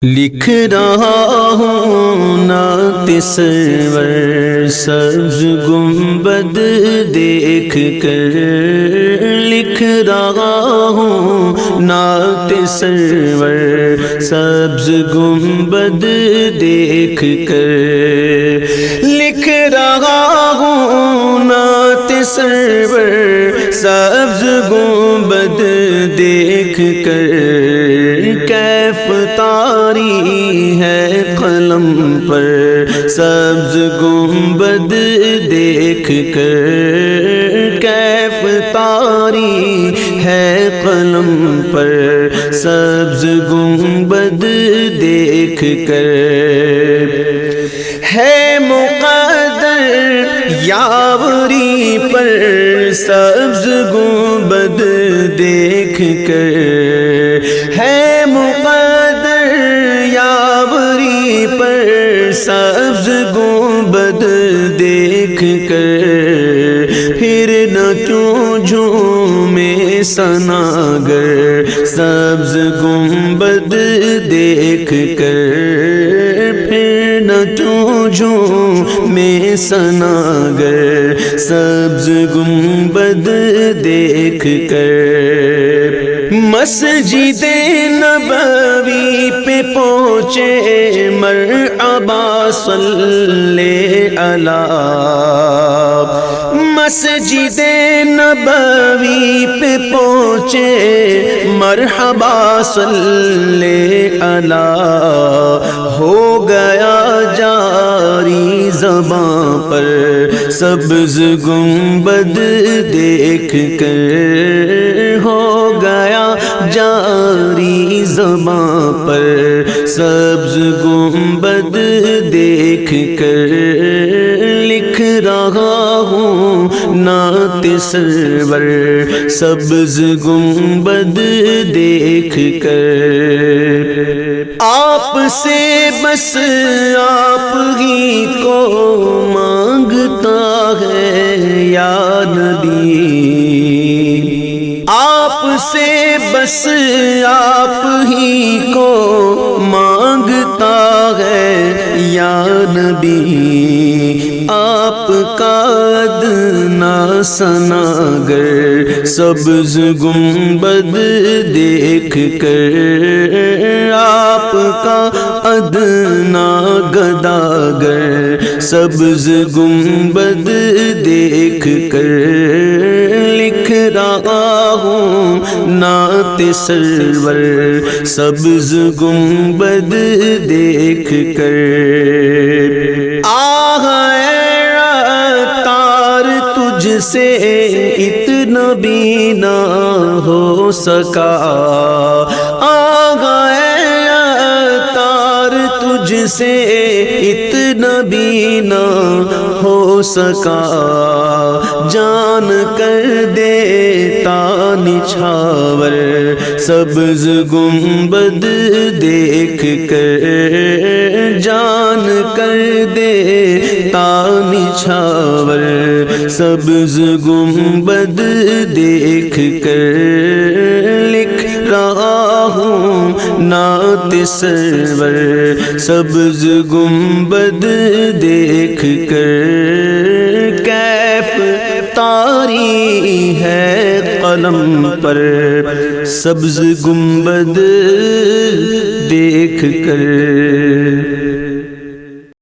لکھ رہا ہوں نعت سرور سبز گنبد دیکھ کر، لکھ رہا ہوں نعت سرور سبز گنبد دیکھ کر، لکھ رہا ہوں نعت سرور سبز گنبد دیکھ کر، کیف طاری ہے قلم پر سبز گنبد دیکھ کر، کیف طاری ہے قلم پر سبز گنبد دیکھ کر، ہے مقدر یاوری پر سبز گنبد دیکھ کر، ہے مقدر یاوری پر سبز گنبد دیکھ کر، پھر نہ کیوں جھومے ثناگر سبز گنبد دیکھ کر، پھر نہ کیوں جھومے ثناگر سبز گنبد دیکھ کر، مسجد نبوی پہ پہنچے مرحبا صلی علی، مسجد نبوی پہ پہنچے مرحبا صلی علی، ہو گیا جاری زباں پر سبز گنبد دیکھ کر، ہو گیا جاری زباں پر سبز گنبد دیکھ کر، لکھ رہا ہوں نعت سرور سبز گنبد دیکھ کر، آپ سے بس آپ ہی کو مانگتا ہے یا نبی، آپ سے بس آپ ہی کو مانگتا ہے یا نبی، آپ کا ادنا ثناگر سبز گنبد دیکھ کر، آپ کا ادنا گداگر سبز گنبد دیکھ کر، لکھ رہا ہوں نعت سرور سبز گنبد دیکھ کر، آہ اے عطار تجھ سے اتنا بھی نہ ہو سکا، آہ اے عطار تجھ سے اتنا بھی نہ ہو سکا، جان کر دیتا نچھاور سبز گنبد دیکھ کر، جان کر دیتا نچھاور سبز گنبد دیکھ کر، لکھ رہا ہوں نعت سرور سبز گنبد دیکھ کر، کیف طاری ہے قلم پر سبز گنبد دیکھ کر۔